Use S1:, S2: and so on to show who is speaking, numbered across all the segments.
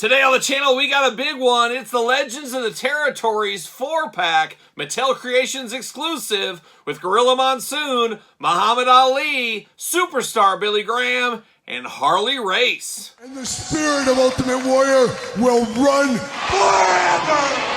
S1: Today on the channel, we got a big one. It's the Legends of the Territories 4-pack, Mattel Creations exclusive, with Gorilla Monsoon, Muhammad Ali, Superstar Billy Graham, and Harley Race.
S2: And the spirit of Ultimate Warrior will run forever!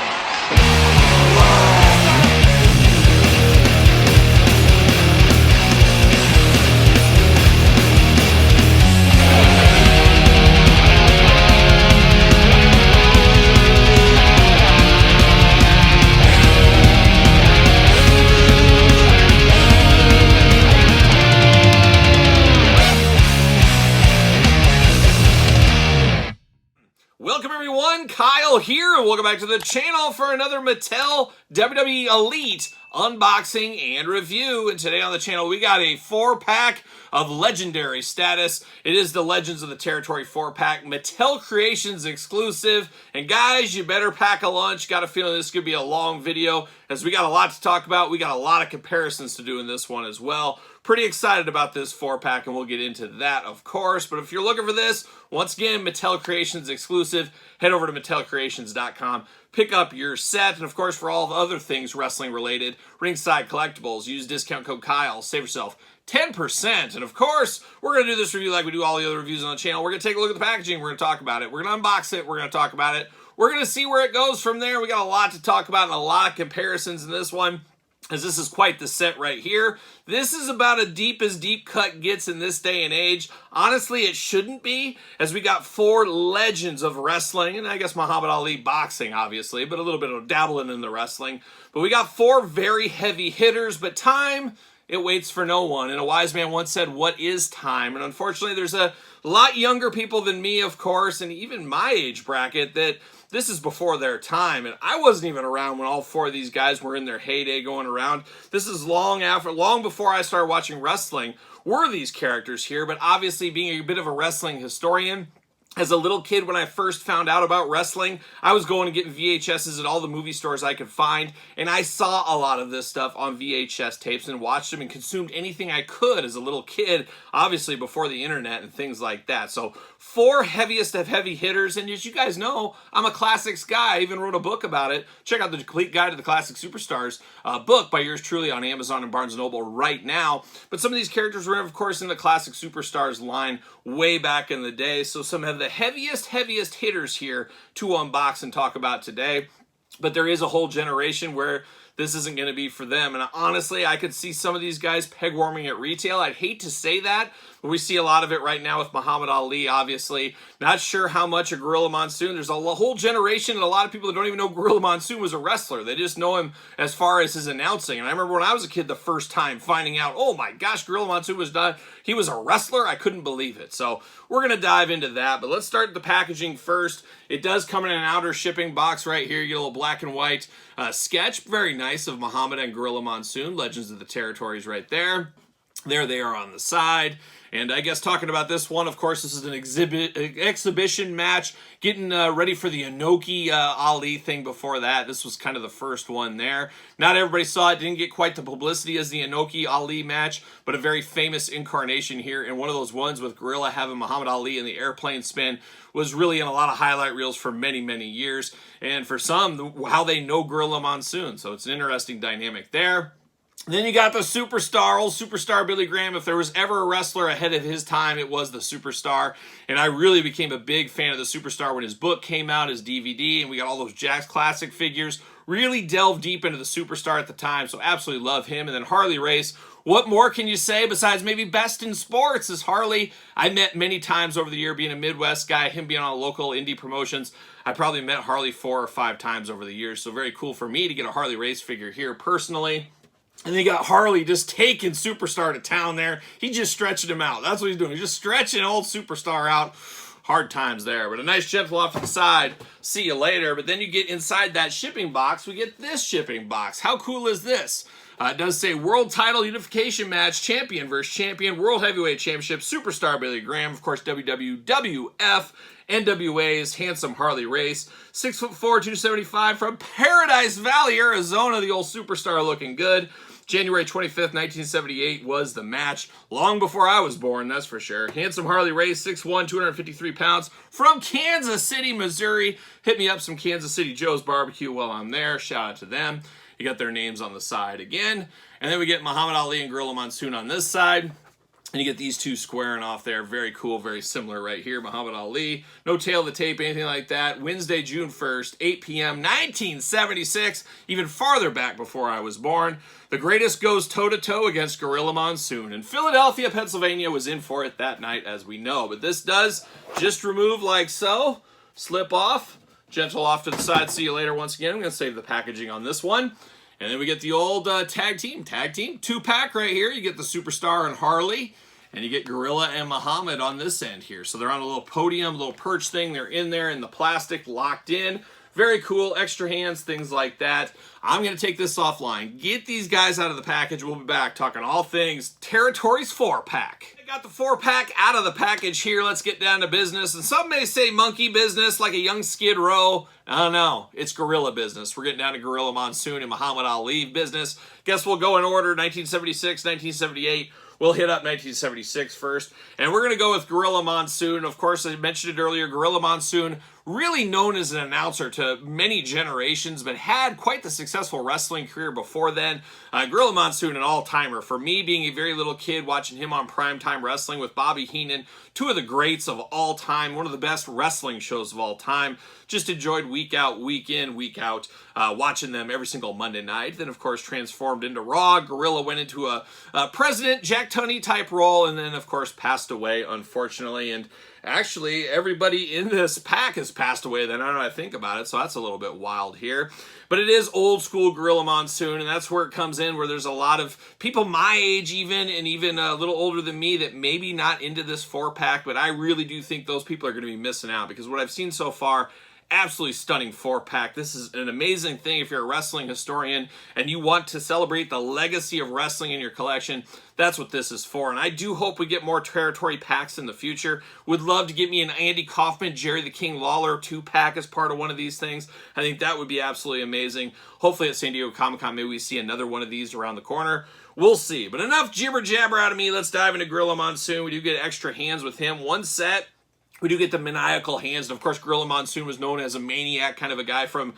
S1: Welcome everyone, Kyle here, and welcome back to the channel for another Mattel WWE Elite unboxing and review. And today on the channel, we got a 4-pack of legendary status. It is the Legends of the Territory 4-pack, Mattel Creations exclusive. And guys, you better pack a lunch. Got a feeling this could be a long video, as we got a lot to talk about. We got a lot of comparisons to do in this one as well. Pretty excited about this 4-pack, and we'll get into that, of course. But if you're looking for this, once again, Mattel Creations exclusive, head over to MattelCreations.com. Pick up your set, and of course, for all the other things wrestling related, Ringside Collectibles, use discount code Kyle, save yourself 10%. And of course, we're going to do this review like we do all the other reviews on the channel. We're going to take a look at the packaging. We're going to talk about it. We're going to unbox it. We're going to talk about it. We're going to see where it goes from there. We got a lot to talk about and a lot of comparisons in this one, as this is quite the set right here. This is about as deep cut gets in this day and age. Honestly, it shouldn't be, as we got 4 legends of wrestling, and I guess Muhammad Ali boxing, obviously, but a little bit of dabbling in the wrestling. But we got 4 very heavy hitters, but time, it waits for no one. And a wise man once said, what is time? And unfortunately, there's a lot younger people than me, of course, and even my age bracket, that this is before their time, and I wasn't even around when all 4 of these guys were in their heyday going around. This is long before I started watching wrestling were these characters here, but obviously being a bit of a wrestling historian, as a little kid, when I first found out about wrestling, I was going to get VHSs at all the movie stores I could find, and I saw a lot of this stuff on VHS tapes and watched them and consumed anything I could as a little kid, obviously before the internet and things like that. So 4 heaviest of heavy hitters, and as you guys know, I'm a classics guy. I even wrote a book about it. Check out the Complete Guide to the Classic Superstars book by yours truly on Amazon and Barnes & Noble right now. But some of these characters were, of course, in the Classic Superstars line way back in the day, so some have the heaviest hitters here to unbox and talk about today. But there is a whole generation where this isn't going to be for them. And honestly, I could see some of these guys peg warming at retail. I'd hate to say that, but we see a lot of it right now with Muhammad Ali, obviously. Not sure how much a Gorilla Monsoon. There's a whole generation and a lot of people that don't even know Gorilla Monsoon was a wrestler. They just know him as far as his announcing. And I remember when I was a kid the first time finding out, oh my gosh, Gorilla Monsoon was done. He was a wrestler. I couldn't believe it. So we're going to dive into that. But let's start the packaging first. It does come in an outer shipping box right here. You get a little black and white sketch. Very nice, of Muhammad and Gorilla Monsoon, Legends of the Territories right there. There they are on the side. And I guess talking about this one, of course, this is an exhibition match, getting ready for the Ankeny Ali thing before that. This was kind of the first one there. Not everybody saw it, didn't get quite the publicity as the Ankeny Ali match, but a very famous incarnation here. And one of those ones with Gorilla having Muhammad Ali in the airplane spin was really in a lot of highlight reels for many, many years. And for some, how they know Gorilla Monsoon. So it's an interesting dynamic there. Then you got the Superstar, old Superstar Billy Graham. If there was ever a wrestler ahead of his time, it was the Superstar. And I really became a big fan of the Superstar when his book came out, his DVD, and we got all those Jakks classic figures. Really delved deep into the Superstar at the time, so absolutely love him. And then Harley Race. What more can you say besides maybe best in sports? Is Harley, I met many times over the year, being a Midwest guy, him being on local indie promotions. I probably met Harley 4 or 5 times over the years, so very cool for me to get a Harley Race figure here personally. And then you got Harley just taking Superstar to town there. He's just stretching him out. That's what he's doing. He's just stretching old Superstar out. Hard times there. But a nice gentle off to the side. See you later. But then you get inside that shipping box. We get this shipping box. How cool is this? It does say World Title Unification Match, Champion versus Champion, World Heavyweight Championship, Superstar Billy Graham, of course, WWF, NWA's Handsome Harley Race, 6'4", 275 from Paradise Valley, Arizona, the old Superstar looking good. January 25th, 1978 was the match. Long before I was born, that's for sure. Handsome Harley Race, 6'1", 253 pounds, from Kansas City, Missouri. Hit me up some Kansas City Joe's Barbecue while I'm there. Shout out to them. You got their names on the side again. And then we get Muhammad Ali and Gorilla Monsoon on this side. And you get these two squaring off there. Very cool, very similar right here. Muhammad Ali, no tail of the tape, anything like that. Wednesday, June 1st, 8 p.m., 1976, even farther back before I was born. The greatest goes toe-to-toe against Gorilla Monsoon. And Philadelphia, Pennsylvania was in for it that night, as we know. But this does just remove like so. Slip off. Gentle off to the side. See you later once again. I'm going to save the packaging on this one. And then we get the old tag team, two-pack right here. You get the Superstar and Harley, and you get Gorilla and Muhammad on this end here. So they're on a little podium, little perch thing. They're in there in the plastic, locked in. Very cool, extra hands, things like that. I'm going to take this offline. Get these guys out of the package. We'll be back talking all things Territories 4-pack. I got the 4-pack out of the package here. Let's get down to business. And some may say monkey business, like a young Skid Row. I don't know. It's gorilla business. We're getting down to Gorilla Monsoon and Muhammad Ali business. Guess we'll go in order, 1976, 1978. We'll hit up 1976 first. And we're going to go with Gorilla Monsoon. Of course, I mentioned it earlier, Gorilla Monsoon, really known as an announcer to many generations, but had quite the successful wrestling career before then. Gorilla Monsoon, an all-timer. For me, being a very little kid, watching him on Primetime Wrestling with Bobby Heenan, two of the greats of all time, one of the best wrestling shows of all time. Just enjoyed week out, week in, week out, watching them every single Monday night. Then, of course, transformed into Raw. Gorilla went into a President Jack Tunney type role, and then, of course, passed away, unfortunately. And actually, everybody in this pack has passed away then, now that I think about it, so that's a little bit wild here. But it is old school Gorilla Monsoon, and that's where it comes in, where there's a lot of people my age even, and even a little older than me, that maybe not into this 4-pack, but I really do think those people are going to be missing out, because what I've seen so far, absolutely stunning 4-pack. This is an amazing thing if you're a wrestling historian and you want to celebrate the legacy of wrestling in your collection. That's what this is for. And I do hope we get more territory packs in the future. Would love to get me an Andy Kaufman, Jerry the King Lawler 2-pack as part of one of these things. I think that would be absolutely amazing. Hopefully at San Diego Comic-Con, maybe we see another one of these around the corner. We'll see. But enough jibber jabber out of me. Let's dive into Gorilla Monsoon. We do get extra hands with him. One set. We do get the maniacal hands, and of course, Gorilla Monsoon was known as a maniac, kind of a guy from,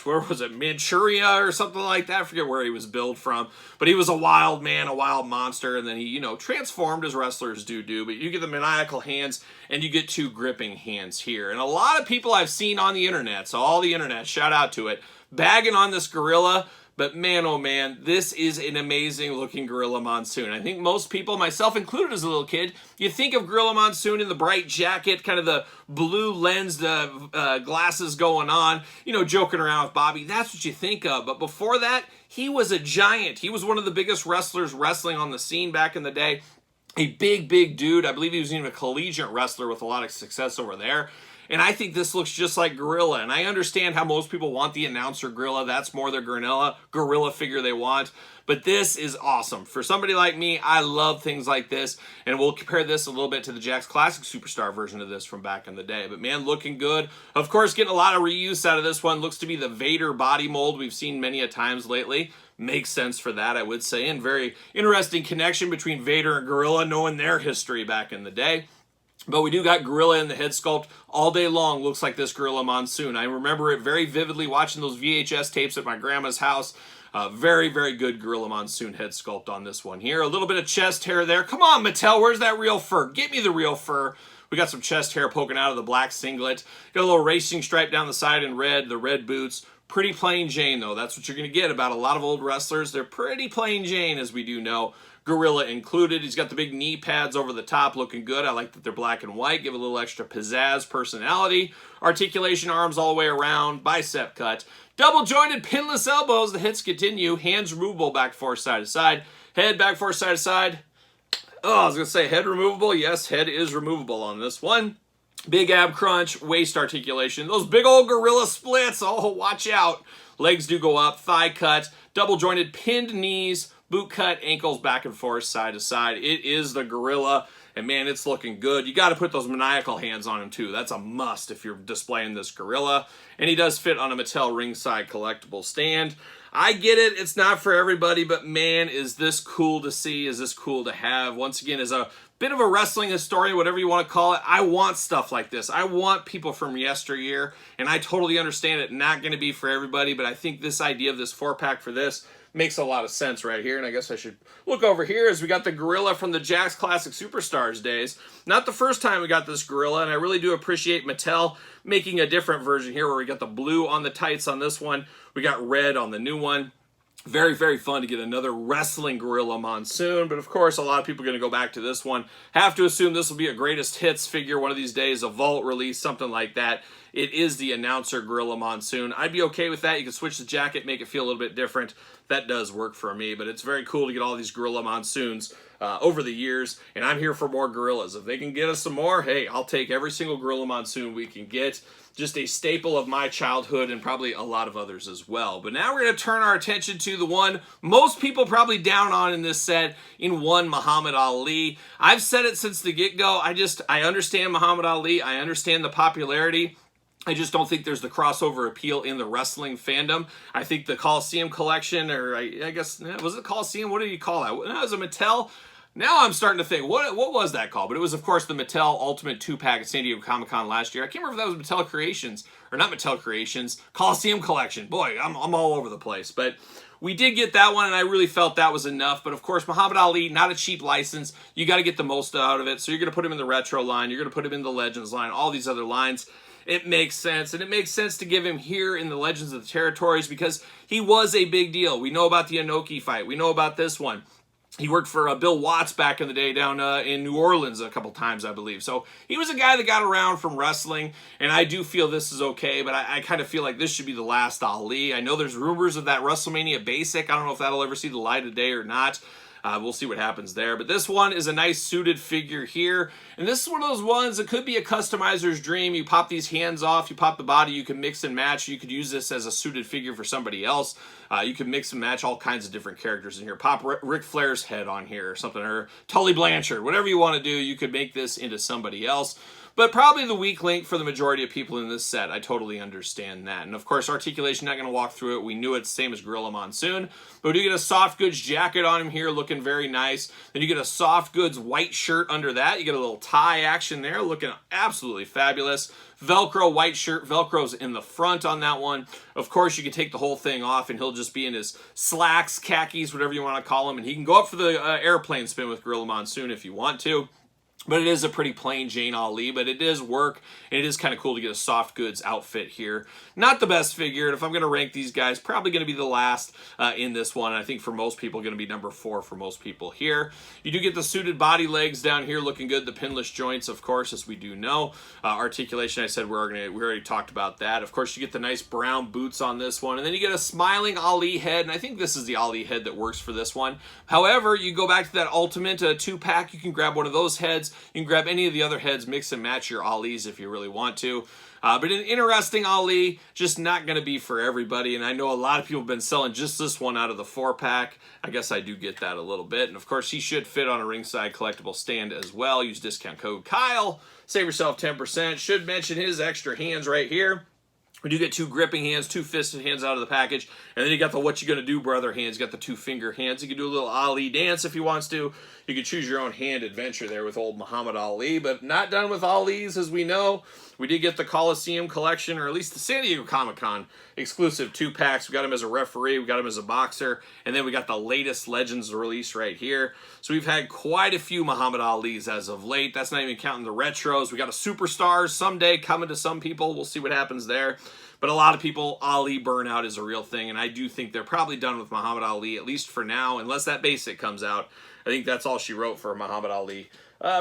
S1: where was it, Manchuria or something like that? I forget where he was billed from, but he was a wild man, a wild monster, and then he, transformed as wrestlers do. But you get the maniacal hands, and you get two gripping hands here. And a lot of people I've seen on the internet, so all the internet, shout out to it, bagging on this Gorilla. But man, oh man, this is an amazing looking Gorilla Monsoon. I think most people, myself included as a little kid, you think of Gorilla Monsoon in the bright jacket, kind of the blue lensed glasses going on, joking around with Bobby. That's what you think of. But before that, he was a giant. He was one of the biggest wrestlers wrestling on the scene back in the day. A big, big dude. I believe he was even a collegiate wrestler with a lot of success over there. And I think this looks just like Gorilla. And I understand how most people want the announcer Gorilla. That's more their Gorilla figure they want. But this is awesome. For somebody like me, I love things like this. And we'll compare this a little bit to the Jakks Classic Superstar version of this from back in the day. But man, looking good. Of course, getting a lot of reuse out of this one. Looks to be the Vader body mold we've seen many a times lately. Makes sense for that, I would say. And very interesting connection between Vader and Gorilla, knowing their history back in the day. But we do got Gorilla in the head sculpt all day long. Looks like this Gorilla Monsoon. I remember it very vividly watching those VHS tapes at my grandma's house. Very, very good Gorilla Monsoon head sculpt on this one here. A little bit of chest hair there. Come on, Mattel, where's that real fur? Get me the real fur. We got some chest hair poking out of the black singlet. Got a little racing stripe down the side in red, the red boots. Pretty plain Jane, though. That's what you're going to get about a lot of old wrestlers. They're pretty plain Jane, as we do know. Gorilla included. He's got the big knee pads over the top, looking good. I like that they're black and white. Give a little extra pizzazz, personality. Articulation, arms all the way around. Bicep cut. Double-jointed, pinless elbows. The hits continue. Hands removable, back forth, side to side. Head back forth, side to side. Oh, I was going to say head removable. Yes, head is removable on this one. Big ab crunch, waist articulation. Those big old Gorilla splits. Oh, watch out. Legs do go up. Thigh cut. Double-jointed, pinned knees. Boot cut, ankles back and forth, side to side. It is the Gorilla. and man, it's looking good. You got to put those maniacal hands on him too. That's a must if you're displaying this gorilla. And he does fit on a Mattel ringside collectible stand. I get it, it's not for everybody, but man, is this cool to see, is this cool to have. Once again, as a bit of a wrestling historian, whatever you want to call it, I want stuff like this. I want people from yesteryear, and I totally understand it not going to be for everybody, but I think this idea of this 4-pack for this makes a lot of sense right here. And I guess I should look over here as we got the gorilla from the Jakks Classic Superstars days. Not the first time we got this gorilla, and I really do appreciate Mattel making a different version here where we got the blue on the tights on this one. We got red on the new one. Very, very fun to get another wrestling Gorilla Monsoon, but of course a lot of people are going to go back to this one. Have to assume this will be a greatest hits figure one of these days, a vault release, something like that. It is the announcer Gorilla Monsoon. I'd be okay with that. You can switch the jacket, make it feel a little bit different. That does work for me, but it's very cool to get all these Gorilla Monsoons over the years, and I'm here for more gorillas. If they can get us some more, hey, I'll take every single Gorilla Monsoon we can get. Just a staple of my childhood and probably a lot of others as well. But now we're going to turn our attention to the one most people probably down on in this set, in one Muhammad Ali. I've said it since the get-go. I understand Muhammad Ali. I understand the popularity. I just don't think there's the crossover appeal in the wrestling fandom. I think the Coliseum collection, or I guess, was it Coliseum? What did you call that? That was a Mattel. Now I'm starting to think, what was that called? But it was, of course, the Mattel Ultimate 2-pack at San Diego Comic-Con last year. I can't remember if that was Mattel Creations, or not Mattel Creations, Coliseum Collection. Boy, I'm all over the place. But we did get that one, and I really felt that was enough. But, of course, Muhammad Ali, not a cheap license. You got to get the most out of it. So you're going to put him in the Retro line. You're going to put him in the Legends line, all these other lines. It makes sense, and it makes sense to give him here in the Legends of the Territories because he was a big deal. We know about the Inoki fight. We know about this one. He worked for Bill Watts back in the day down in New Orleans a couple times, I believe. So he was a guy that got around from wrestling, and I do feel this is okay, but I kind of feel like this should be the last Ali. I know there's rumors of that WrestleMania Basic. I don't know if that'll ever see the light of day or not. We'll see what happens there. But this one is a nice suited figure here. And this is one of those ones that could be a customizer's dream. You pop these hands off, you pop the body, you can mix and match. You could use this as a suited figure for somebody else. You can mix and match all kinds of different characters in here. Pop Ric Flair's head on here or something, or Tully Blanchard. Whatever you want to do, you could make this into somebody else. But probably the weak link for the majority of people in this set. I totally understand that. And of course, articulation, not going to walk through it. We knew it's the same as Gorilla Monsoon. But we do get a soft goods jacket on him here, looking very nice. Then you get a soft goods white shirt under that. You get a little tie action there, looking absolutely fabulous. Velcro white shirt. Velcro's in the front on that one. Of course, you can take the whole thing off and he'll just be in his slacks, khakis, whatever you want to call them. And he can go up for the airplane spin with Gorilla Monsoon if you want to. But it is a pretty plain Jane Ali, but it does work, and it is kind of cool to get a soft goods outfit here. Not the best figure, and if I'm going to rank these guys, probably going to be the last in this one. I think for most people, going to be number 4 for most people here. You do get the suited body legs down here looking good. The pinless joints, of course, as we do know. Articulation, I said we already talked about that. Of course, you get the nice brown boots on this one, and then you get a smiling Ali head, and I think this is the Ali head that works for this one. However, you go back to that Ultimate 2-pack, you can grab one of those heads. You can grab any of the other heads, mix and match your Alis if you really want to. But an interesting Ali, just not going to be for everybody. And I know a lot of people have been selling just this one out of the 4-pack. I guess I do get that a little bit. And of course, he should fit on a ringside collectible stand as well. Use discount code Kyle. Save yourself 10%. Should mention his extra hands right here. We do get 2 gripping hands, 2 fisted hands out of the package. And then you got the what you gonna do, brother hands. You got the 2-finger hands. You can do a little Ali dance if he wants to. You can choose your own hand adventure there with old Muhammad Ali. But not done with Ali's, as we know. We did get the Coliseum collection, or at least the San Diego Comic-Con exclusive 2-packs. We got him as a referee. We got him as a boxer. And then we got the latest Legends release right here. So we've had quite a few Muhammad Ali's as of late. That's not even counting the retros. We got a Superstars someday coming to some people. We'll see what happens there. But a lot of people, Ali burnout is a real thing, and I do think they're probably done with Muhammad Ali, at least for now, unless that basic comes out. I think that's all she wrote for Muhammad Ali,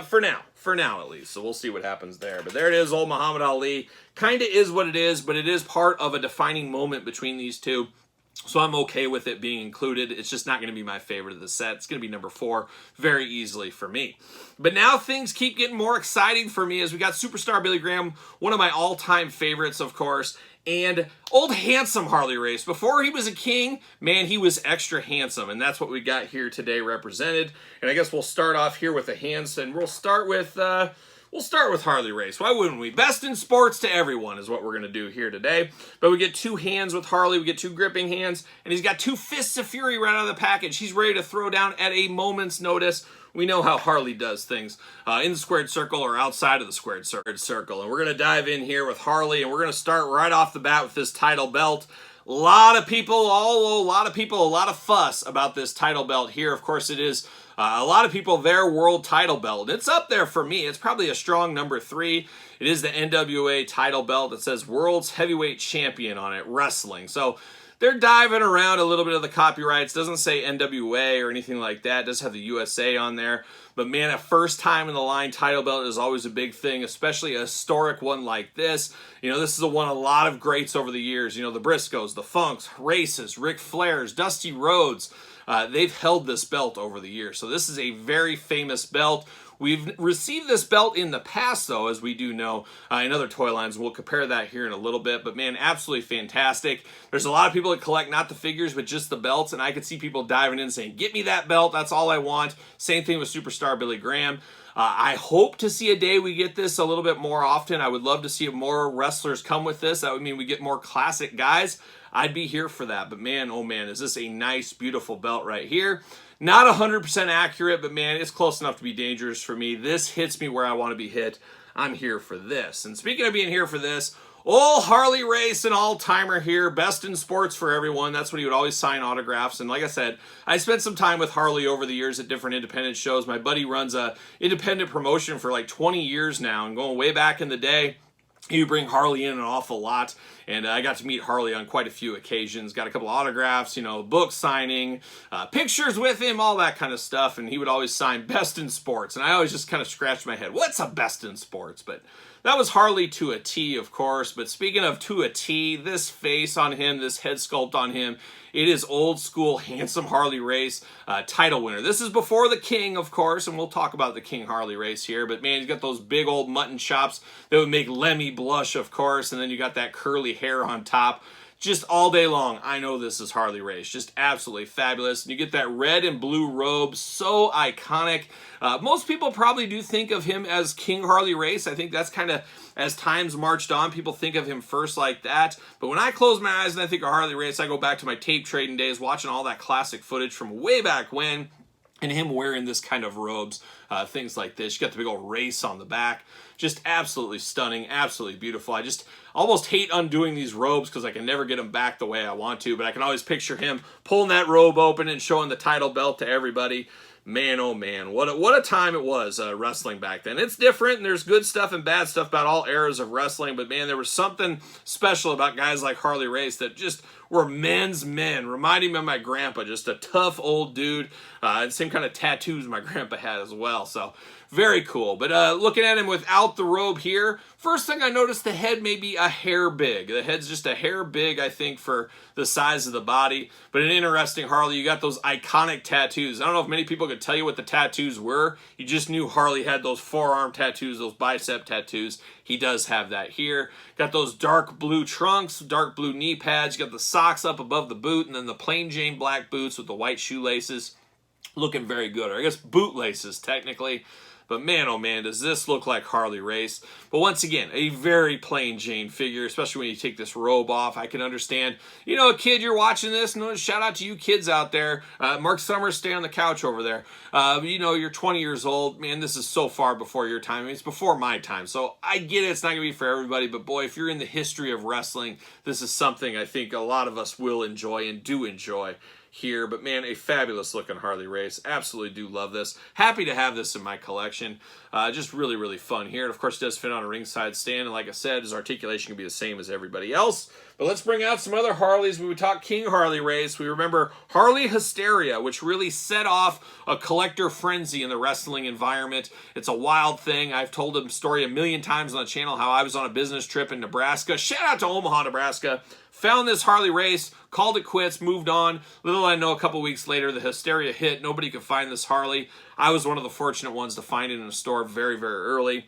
S1: for now at least. So we'll see what happens there. But there it is, old Muhammad Ali. Kind of is what it is, but it is part of a defining moment between these two. So I'm okay with it being included. It's just not going to be my favorite of the set. It's going to be number 4 very easily for me. But now things keep getting more exciting for me as we got Superstar Billy Graham, one of my all-time favorites, of course. And old handsome Harley Race. Before he was a king, man, he was extra handsome. And that's what we got here today represented. And I guess we'll start off here with the hands. And we'll start with Harley Race. Why wouldn't we? Best in sports to everyone is what we're going to do here today. But we get 2 hands with Harley. We get 2 gripping hands. And he's got 2 fists of fury right out of the package. He's ready to throw down at a moment's notice. We know how Harley does things in the squared circle or outside of the squared circle. And we're going to dive in here with Harley, and we're going to start right off the bat with this title belt. A lot of fuss about this title belt here. Of course, it is a lot of people, their world title belt. It's up there for me. It's probably a strong number 3. It is the NWA title belt. It says World's Heavyweight Champion on it, wrestling. So they're diving around a little bit of the copyrights. Doesn't say NWA or anything like that. It does have the USA on there. But man, a first time in the line title belt is always a big thing, especially a historic one like this. You know, this is one a lot of greats over the years. You know, the Briscoes, the Funks, Races, Ric Flairs, Dusty Rhodes. They've held this belt over the years. So this is a very famous belt. We've received this belt in the past, though, as we do know, in other toy lines. We'll compare that here in a little bit. But, man, absolutely fantastic. There's a lot of people that collect not the figures, but just the belts. And I could see people diving in saying, get me that belt. That's all I want. Same thing with Superstar Billy Graham. I hope to see a day we get this a little bit more often. I would love to see more wrestlers come with this. That would mean we get more classic guys. I'd be here for that. But, man, oh, man, is this a nice, beautiful belt right here. Not 100% accurate, but man, it's close enough to be dangerous for me. This hits me where I want to be hit. I'm here for this. And speaking of being here for this, old Harley Race, an all-timer here, best in sports for everyone. That's when he would always sign autographs. And like I said, I spent some time with Harley over the years at different independent shows. My buddy runs a independent promotion for like 20 years now, and going way back in the day, he would bring Harley in an awful lot, and I got to meet Harley on quite a few occasions. Got a couple of autographs, you know, book signing, pictures with him, all that kind of stuff, and he would always sign best in sports, and I always just kind of scratched my head. What's a best in sports? But that was Harley to a T, of course. But speaking of to a T, this face on him, this head sculpt on him, it is old school, handsome Harley Race title winner. This is before the King, of course, and we'll talk about the King Harley Race here. But man, he's got those big old mutton chops that would make Lemmy blush, of course. And then you got that curly hair on top. Just all day long, I know this is Harley Race. Just absolutely fabulous. And you get that red and blue robe, so iconic. Most people probably do think of him as King Harley Race. I think that's kind of, as times marched on, people think of him first like that. But when I close my eyes and I think of Harley Race, I go back to my tape trading days, watching all that classic footage from way back when, and him wearing this kind of robes, things like this. You got the big old race on the back. Just absolutely stunning, absolutely beautiful. I just almost hate undoing these robes because I can never get them back the way I want to, but I can always picture him pulling that robe open and showing the title belt to everybody. Man, oh man, what a time it was wrestling back then. It's different, and there's good stuff and bad stuff about all eras of wrestling, but man, there was something special about guys like Harley Race that just were men's men, reminding me of my grandpa, just a tough old dude. Same kind of tattoos my grandpa had as well, so very cool. But looking at him without the robe here, first thing I noticed, the head may be a hair big. The head's just a hair big, I think, for the size of the body. But an interesting Harley, you got those iconic tattoos. I don't know if many people could tell you what the tattoos were. You just knew Harley had those forearm tattoos, those bicep tattoos. He does have that here. Got those dark blue trunks, dark blue knee pads. You got the socks up above the boot, and then the plain Jane black boots with the white shoelaces. Looking very good, or I guess bootlaces technically. But man, oh man, does this look like Harley Race. But once again, a very plain Jane figure, especially when you take this robe off. I can understand, you know, a kid, you're watching this, and shout out to you kids out there. Mark Summers, stay on the couch over there. You know, you're 20 years old. Man, this is so far before your time. I mean, it's before my time. So I get it, it's not going to be for everybody. But boy, if you're in the history of wrestling, this is something I think a lot of us will enjoy and do enjoy here. But man, a fabulous looking Harley Race. Absolutely do love this. Happy to have this in my collection. Just really, really fun here. And of course, it does fit on a ringside stand. And like I said, his articulation can be the same as everybody else. But let's bring out some other Harleys. When we talk King Harley Race, we remember Harley Hysteria, which really set off a collector frenzy in the wrestling environment. It's a wild thing. I've told the story a million times on the channel how I was on a business trip in Nebraska. Shout out to Omaha, Nebraska. Found this Harley Race, called it quits, moved on. Little I know, a couple weeks later, the hysteria hit. Nobody could find this Harley. I was one of the fortunate ones to find it in a store very, very early.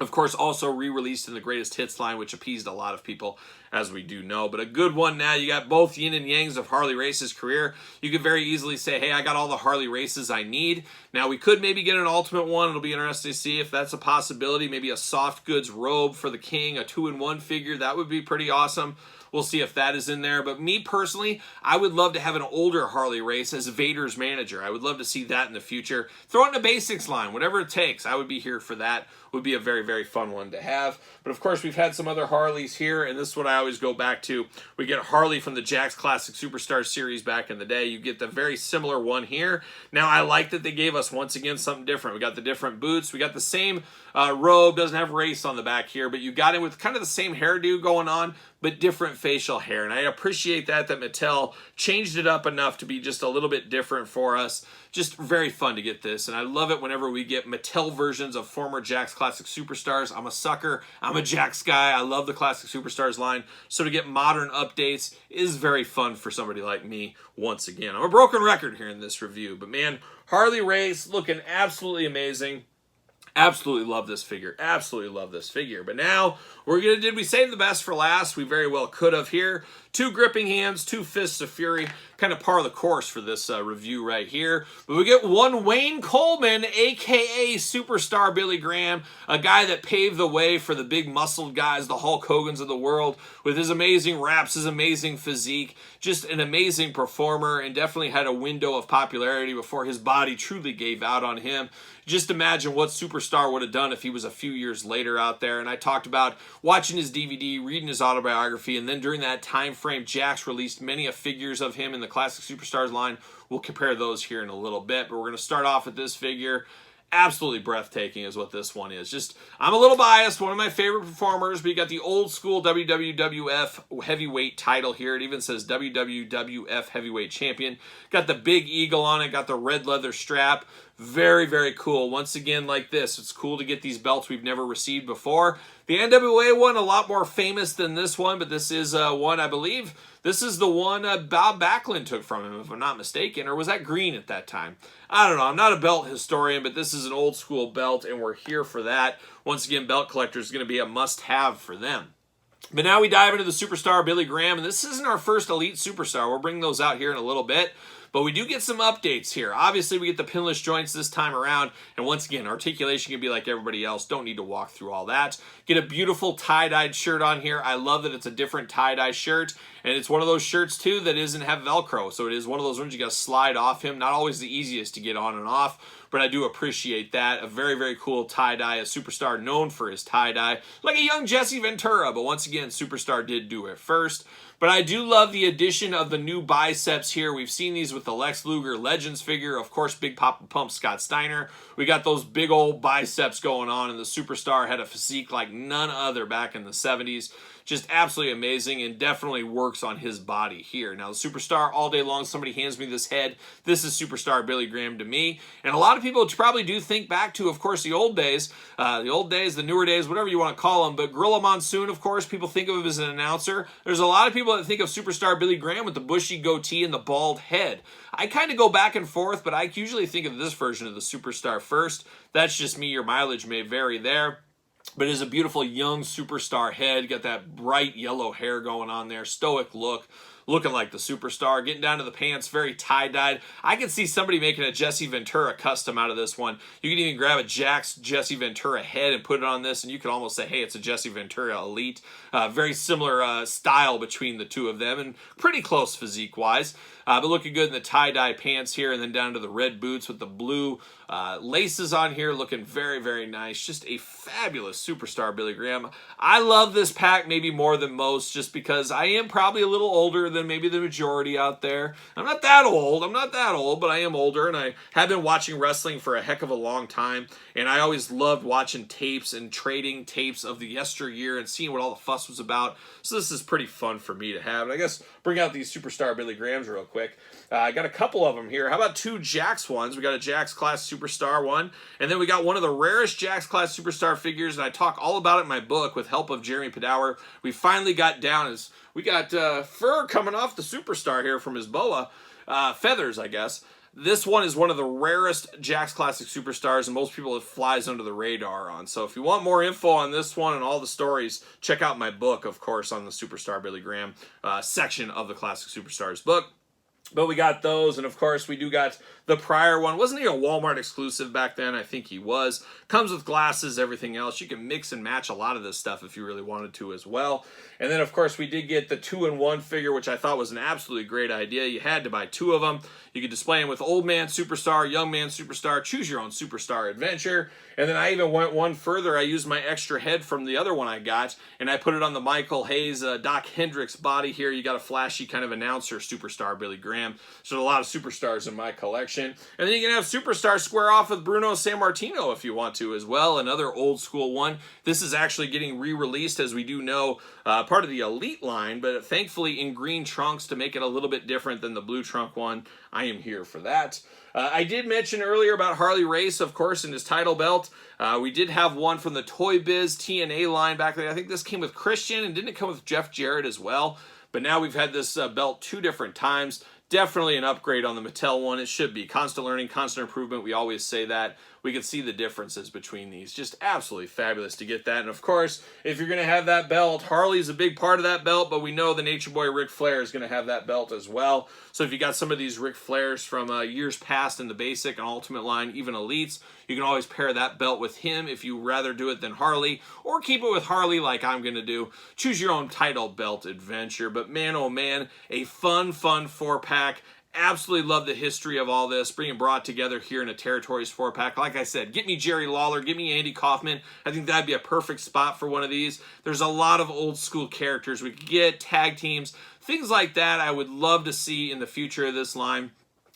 S1: Of course, also re-released in the Greatest Hits line, which appeased a lot of people, as we do know. But a good one now. You got both yin and yangs of Harley Race's career. You could very easily say, hey, I got all the Harley Races I need. Now, we could maybe get an Ultimate one. It'll be interesting to see if that's a possibility. Maybe a soft goods robe for the King, a 2-in-1 figure. That would be pretty awesome. We'll see if that is in there. But me personally, I would love to have an older Harley Race as Vader's manager. I would love to see that in the future. Throw it in the basics line, whatever it takes. I would be here for that. Would be a very, very fun one to have. But of course, we've had some other Harleys here, and this is what I always go back to. We get Harley from the Jakks Classic Superstar series back in the day. You get the very similar one here. Now, I like that they gave us, once again, something different. We got the different boots. We got the same robe. Doesn't have race on the back here, but you got it with kind of the same hairdo going on, but different facial hair. And I appreciate that Mattel changed it up enough to be just a little bit different for us. Just very fun to get this, and I love it whenever we get Mattel versions of former Jakks Classic Superstars. I'm a sucker. I'm a Jakks guy. I love the Classic Superstars line, so to get modern updates is very fun for somebody like me once again. I'm a broken record here in this review, but man, Harley Race looking absolutely amazing. Absolutely love this figure. Absolutely love this figure. But now, did we save the best for last? We very well could have here. 2 gripping hands, 2 fists of fury. Kind of par of the course for this review right here. But we get one Wayne Coleman, a.k.a. Superstar Billy Graham, a guy that paved the way for the big muscled guys, the Hulk Hogans of the world, with his amazing raps, his amazing physique. Just an amazing performer, and definitely had a window of popularity before his body truly gave out on him. Just imagine what Superstar would have done if he was a few years later out there. And I talked about watching his DVD, reading his autobiography, and then during that time frame, Jakks released many figures of him in the Classic Superstars line. We'll compare those here in a little bit, but we're going to start off with this figure. Absolutely breathtaking is what this one is. Just, I'm a little biased, one of my favorite performers, but you got the old school WWF heavyweight title here. It even says WWF heavyweight champion. Got the big eagle on it, got the red leather strap. Very, very cool. Once again, like this, it's cool to get these belts we've never received before. The NWA one, a lot more famous than this one, but this is one, I believe, this is the one Bob Backlund took from him, if I'm not mistaken, or was that green at that time? I don't know. I'm not a belt historian, but this is an old school belt, and we're here for that. Once again, belt collectors is going to be a must-have for them. But now we dive into the Superstar Billy Graham, and this isn't our first Elite Superstar. We'll bring those out here in a little bit. But we do get some updates here. Obviously, we get the pinless joints this time around. And once again, articulation can be like everybody else. Don't need to walk through all that. Get a beautiful tie-dyed shirt on here. I love that it's a different tie-dye shirt. And it's one of those shirts, too, that doesn't have Velcro. So it is one of those ones you got to slide off him. Not always the easiest to get on and off, but I do appreciate that. A very, very cool tie-dye. A Superstar known for his tie-dye. Like a young Jesse Ventura, but once again, Superstar did do it first. But I do love the addition of the new biceps here. We've seen these with the Lex Luger Legends figure. Of course, Big Papa Pump Scott Steiner. We got those big old biceps going on, and the Superstar had a physique like none other back in the 70s. Just absolutely amazing, and definitely works on his body here. Now, the Superstar, all day long, somebody hands me this head. This is Superstar Billy Graham to me. And a lot of people probably do think back to, of course, the old days, the newer days, whatever you want to call them. But Gorilla Monsoon, of course, people think of him as an announcer. There's a lot of people that think of Superstar Billy Graham with the bushy goatee and the bald head. I kind of go back and forth, but I usually think of this version of the Superstar first. That's just me. Your mileage may vary there. But it is a beautiful young Superstar head. Got that bright yellow hair going on there. Stoic look. Looking like the Superstar. Getting down to the pants. Very tie-dyed. I could see somebody making a Jesse Ventura custom out of this one. You can even grab a Jakks Jesse Ventura head and put it on this, and you could almost say, hey, it's a Jesse Ventura Elite. Very similar style between the two of them, and pretty close physique-wise. But looking good in the tie-dye pants here, and then down to the red boots with the blue laces on here. Looking very, very nice. Just a fabulous Superstar Billy Graham. I love this pack maybe more than most, just because I am probably a little older than maybe the majority out there. I'm not that old, but I am older, and I have been watching wrestling for a heck of a long time, and I always loved watching tapes and trading tapes of the yesteryear and seeing what all the fuss was about. So this is pretty fun for me to have. And I guess bring out these Superstar Billy Grahams real quick. I got a couple of them here. How about 2 Jakks ones? We got a Jakks Class Superstar one, and then we got one of the rarest Jakks Class Superstar figures, and I talk all about it in my book with help of Jeremy Padower. We finally got down we got fur coming off the Superstar here from his boa. Feathers, I guess. This one is one of the rarest Jakks Classic Superstars, and most people it flies under the radar on. So if you want more info on this one and all the stories, check out my book, of course, on the Superstar Billy Graham section of the Classic Superstars book. But we got those, and of course we do got the prior one. Wasn't he a Walmart exclusive back then? I think he was. Comes with glasses, everything else. You can mix and match a lot of this stuff if you really wanted to as well. And then of course we did get the 2-in-1 figure, which I thought was an absolutely great idea. You had to buy 2 of them. You could display them with Old Man Superstar, Young Man Superstar, choose your own Superstar adventure. And then I even went one further. I used my extra head from the other one I got, and I put it on the Michael Hayes Doc Hendricks body here. You got a flashy kind of announcer Superstar Billy Graham. So a lot of Superstars in my collection. And then you can have Superstar square off with Bruno Sammartino if you want to as well. Another old school one. This is actually getting re-released, as we do know, part of the Elite line, but thankfully in green trunks to make it a little bit different than the blue trunk one. I am here for that. I did mention earlier about Harley Race, of course, and his title belt. We did have one from the Toy Biz TNA line back there. I think this came with Christian, and didn't it come with Jeff Jarrett as well? But now we've had this belt 2 different times. Definitely an upgrade on the Mattel one. It should be. Constant learning, constant improvement. We always say that. We can see the differences between these. Just absolutely fabulous to get that. And of course, if you're going to have that belt, Harley's a big part of that belt, but we know the Nature Boy Ric Flair is going to have that belt as well. So if you got some of these Ric Flairs from years past in the basic and ultimate line, even elites, you can always pair that belt with him if you rather do it than Harley, or keep it with Harley like I'm going to do. Choose your own title belt adventure. But man, oh man, a fun 4-pack. Absolutely love the history of all this, being brought together here in a Territories 4-pack. Like I said, get me Jerry Lawler, get me Andy Kaufman. I think that'd be a perfect spot for one of these. There's a lot of old school characters we could get, tag teams, things like that I would love to see in the future of this line.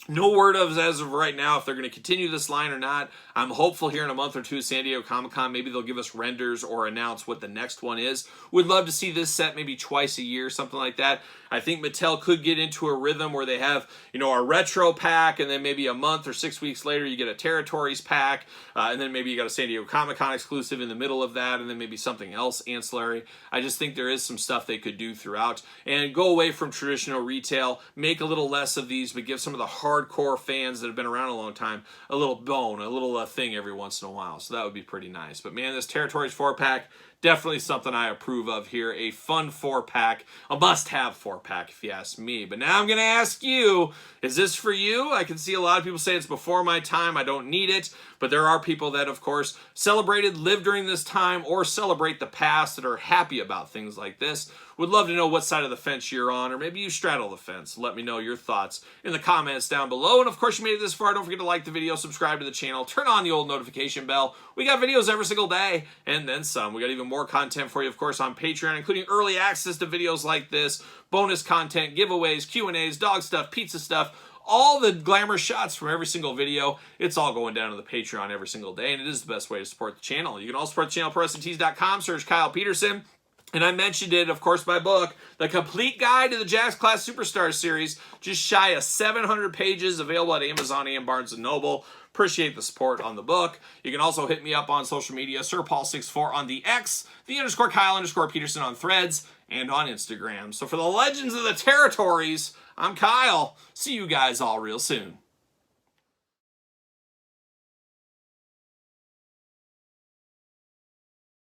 S1: No word as of right now if they're going to continue this line or not. I'm hopeful here in a month or two, San Diego Comic-Con, maybe they'll give us renders or announce what the next one is. Would love to see this set maybe twice a year, something like that. I think Mattel could get into a rhythm where they have, you know, a retro pack, and then maybe a month or 6 weeks later you get a Territories pack, and then maybe you got a San Diego Comic-Con exclusive in the middle of that, and then maybe something else ancillary. I just think there is some stuff they could do throughout, and go away from traditional retail, make a little less of these, but give some of the hardcore fans that have been around a long time a little bone, a little thing every once in a while. So that would be pretty nice. But man, this Territories 4-pack, definitely something I approve of here. A fun 4-pack, a must-have 4-pack if you ask me. But now I'm going to ask you, is this for you? I can see a lot of people say it's before my time, I don't need it. But there are people that, of course, celebrated, lived during this time, or celebrate the past that are happy about things like this. Would love to know what side of the fence you're on, or maybe you straddle the fence. Let me know your thoughts in the comments down below. And of course, you made it this far. Don't forget to like the video, subscribe to the channel, turn on the old notification bell. We got videos every single day, and then some. We got even more content for you, of course, on Patreon, including early access to videos like this, bonus content, giveaways, Q&As, dog stuff, pizza stuff, all the glamour shots from every single video. It's all going down to the Patreon every single day, and it is the best way to support the channel. You can also support the channel, ProWrestlingTees.com, search Kyle Peterson. And I mentioned it, of course, my book, The Complete Guide to the Jakks Class Superstars series, just shy of 700 pages, available at Amazon and Barnes & Noble. Appreciate the support on the book. You can also hit me up on social media, SirPaul64 on the X, _Kyle_Peterson on Threads, and on Instagram. So for the Legends of the Territories, I'm Kyle. See you guys all real soon.